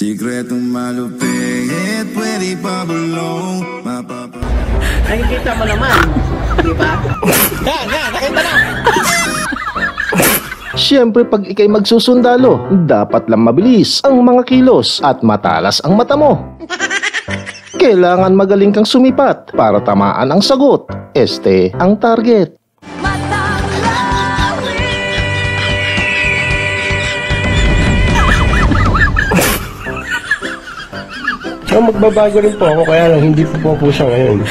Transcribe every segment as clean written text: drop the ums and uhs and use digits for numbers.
Sikretong malupit, pwede pa bulong. Nakikita mo naman, di ba? Nakita na! Siyempre pag ikay magsusundalo, dapat lang mabilis ang mga kilos at matalas ang mata mo. Kailangan magaling kang sumipat para tamaan ang sagot. Este ang target. Magbabago rin po ako, kaya lang hindi po siya ngayon.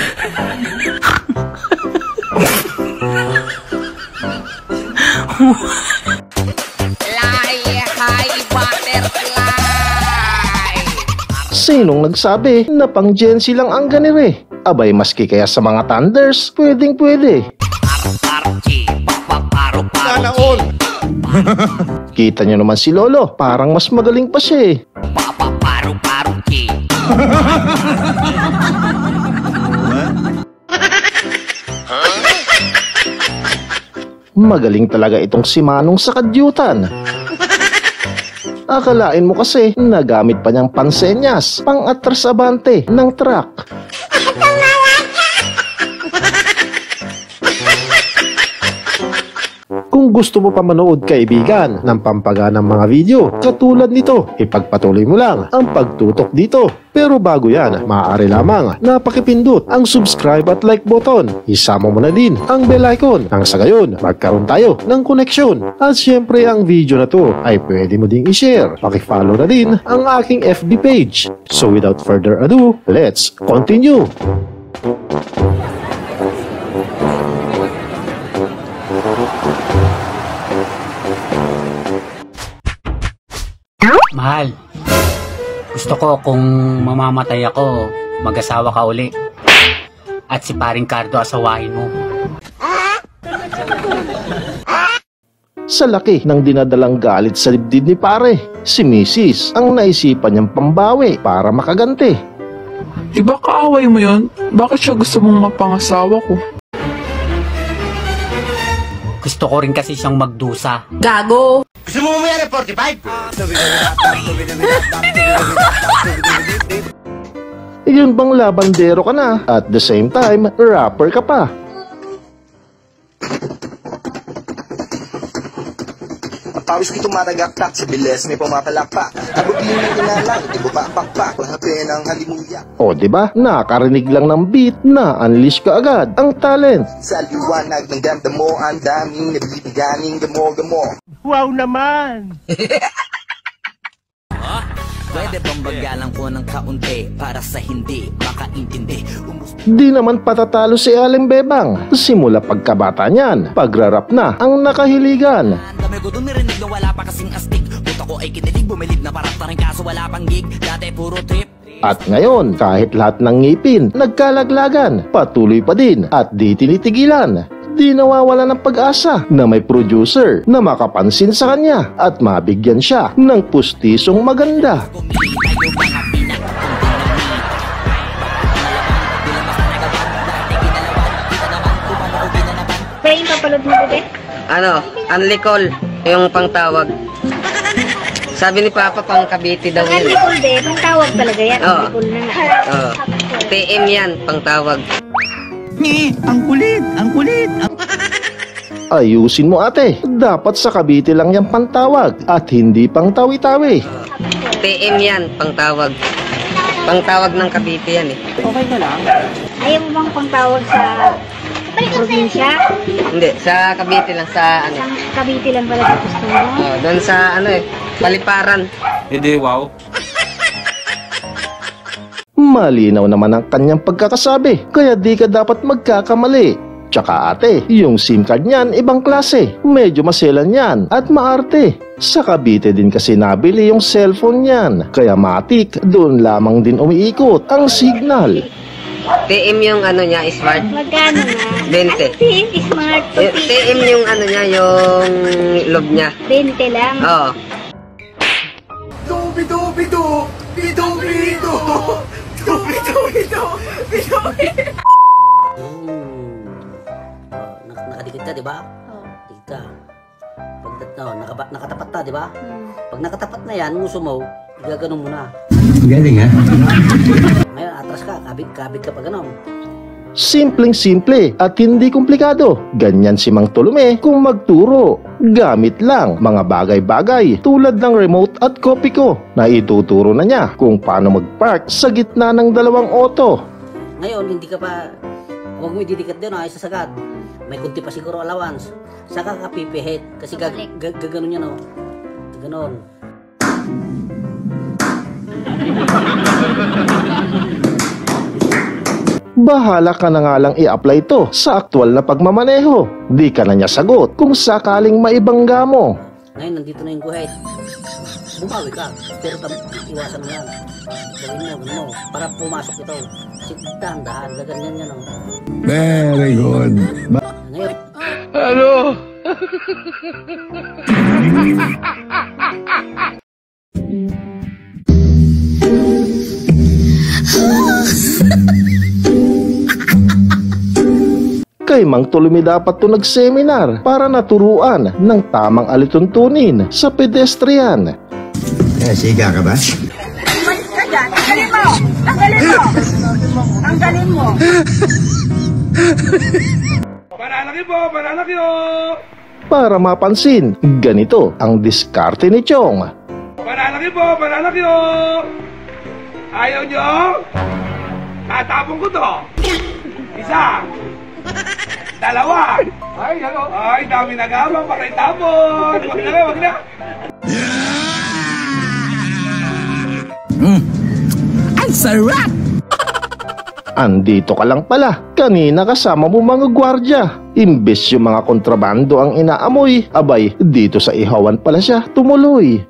Sinong nagsabi na pang Gen Z lang ang ganire? Abay maski kaya sa mga Thunders, pwedeng pwede. Sana all! Kita nyo naman si Lolo, parang mas magaling pa siya eh. Magaling talaga itong si Manong sa kadyutan. Akalain mo kasi nagamit pa niyang pansenyas, pang-atras abante ng truck. Kung gusto mo pa manood kaibigan ng pampaganang mga video katulad nito, ipagpatuloy mo lang ang pagtutok dito. Pero bago yan, maaari lamang na pakipindot ang subscribe at like button. Isama mo na din ang bell icon nang sa gayon magkaroon tayo ng koneksyon. At syempre ang video na to ay pwede mo ding i-share. Pakifollow na din ang aking FB page. So without further ado, let's continue! Mahal, gusto ko kung mamamatay ako, mag-asawa ka uli. At si paring Cardo asawahin mo. Sa laki ng dinadalang galit sa dibdib ni pare, si Mrs. ang naisipan niyang pambawi para makaganti. Diba kaaway mo yun? Bakit siya gusto mong mapangasawa ko? Gusto ko rin kasi siyang magdusa. Gago! Gusto mo mamaya ng 45? Yun bang labandero ka na at the same time, rapper ka pa? Pawis ko tumatagaktak, sa bilis may pumapalakpak. Abutin yung inalang, di ko pa pakpak, lahapin ang halimuya. O diba, nakarinig lang ng beat na unleash ka agad ang talent. Sa liwanag ng damdamo, ang daming nabibiganing gamo-gamo. Wow naman! Pwede bang bagalan ko ng kaunti para sa hindi makaintindi? Di naman patatalo si Aling Bebang. Simula pagkabata niyan, pagrarap na ang nakahiligan. Dami ko dun narinig na wala pa kasing astig. Puta ko ay kinilig, bumilib na parap na rin kaso wala pang gig. Dati puro trip. At ngayon, kahit lahat ng ngipin, nagkalaglagan, patuloy pa din at di tinitigilan. Di nawawala ng pag-asa na may producer na makapansin sa kanya at mabigyan siya ng pustisong maganda. Pray yung papalod mo, bebe? Ano? Unlicol, yung pangtawag. Sabi ni Papa, pang Cavite daw yun. Unlicol, be. Pangtawag talaga yan. Oo. Unlicol na nga. Oo. TM yan, pangtawag. Ang kulit! Ang kulit! Ayusin mo ate, dapat sa Cavite lang yung pantawag at hindi pang tawi-tawi. TM yan, pangtawag. Pangtawag ng Cavite yan eh. Okay ka lang? Ayaw mo bang pangtawag sa probinsya? Hindi, sa Cavite lang, sa ano. Sa Cavite lang pala sa gusto mo? Oh, doon sa ano eh, Paliparan. Hindi, wow. Malinaw naman ang kanyang pagkakasabi, kaya di ka dapat magkakamali. Tsaka ate, yung SIM card niyan ibang klase, medyo maselan yan at maarte. Sa Cavite din kasi nabili yung cellphone niyan, kaya matik doon lamang din umiikot ang signal. TM yung ano niya, smart. Magkano na? 20. Ay, smart. TM yung ano niya, yung loob niya. 20 lang. Oo. Dubi-dubi-du! Bidu-bidu! Dubi-dubi-du! Bidu-bidu! Nakadikit ka, di ba? Oo. Dikit ka. Pag nakatapat na, di ba? Pag nakatapat na yan, muso mo, gaganon mo na. Galing ha? Ngayon, atras ka, kabit ka pa ganon. Simpleng-simple at hindi komplikado. Ganyan si Mang Tolome kung magturo. Gamit lang mga bagay-bagay tulad ng remote at kopi ko na ituturo na niya kung paano mag-park sa gitna ng dalawang auto. Ngayon, hindi ka pa, huwag mo ididikit din, ay sasagad. May kunti pa siguro allowance. Saka ka pipihit kasi gaganon yan, oh. Ganon. Bahala ka na nga lang i-apply ito sa aktwal na pagmamaneho. Di ka na niya sagot kung sakaling maibangga mo. Ngayon, nandito na yung guhit. Bumawi ka, pero iwasan mo yan. Gawin mo, para pumasok ito. Kasi dahan-dahan, gaganyan yan, oh. Very good. Ngayon, Ano? Kay Mang Tolome dapat to nag-seminar para naturuan ng tamang alituntunin sa pedestrian. Siga ka ba? Umalis ka dyan. Tanggalin mo! Tanggalin mo! Tanggalin mo! Panalaki po! Para mapansin, ganito ang diskarte ni Chong. Panalaki po! Ayaw nyo? Tatapon ko to! Isa! Dalawa! Ay, dami nagabang, pakitapon! Wag na! Ang sarap! Andito ka lang pala. Kanina kasama mo mga gwardya. Imbes yung mga kontrabando ang inaamoy, abay, dito sa ihawan pala siya tumuloy.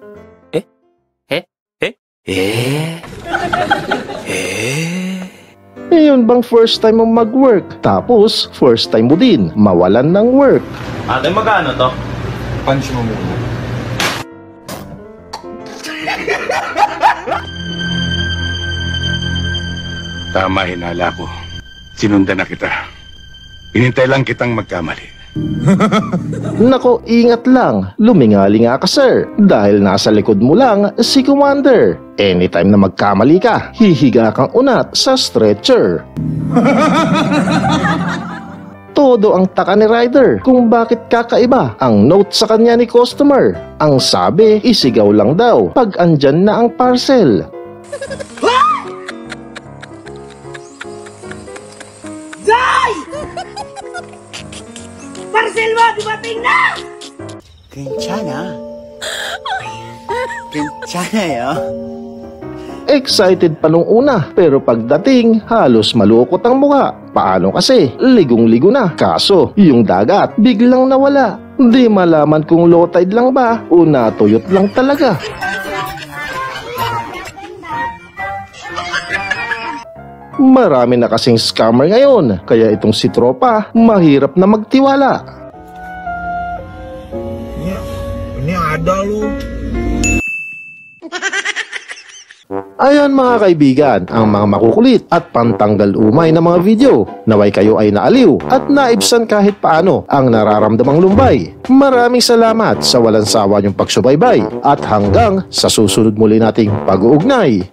Ngayon bang first time mo mag-work? Tapos, first time mo din mawalan ng work. Ate, magkano to? Punch mo muna. Tama, hinala ko. Sinundan na kita. Hinintay lang kitang magkamali. Nako, ingat lang. Lumingali nga ka, sir. Dahil nasa likod mo lang si Commander. Anytime na magkamali ka, hihiga kang unat sa stretcher. Todo ang taka ni Ryder kung bakit kakaiba ang note sa kanya ni customer. Ang sabi, isigaw lang daw pag andyan na ang parcel. Jai! Parcel mo, dumating na! 괜찮아. 괜찮아요. Excited pa nung una, pero pagdating, halos malukot ang mukha. Paano kasi? Ligong-ligo na. Kaso, yung dagat, biglang nawala. Di malaman kung low tide lang ba o natuyot lang talaga. Marami na kasing scammer ngayon, kaya itong si Tropa, mahirap na magtiwala. Ini ada lu. Ayan mga kaibigan, ang mga makukulit at pantanggal umay na mga video. Naway kayo ay naaliw at naibsan kahit paano ang nararamdamang lumbay. Maraming salamat sa walang sawa niyong pagsubaybay at hanggang sa susunod muli nating pag-uugnay.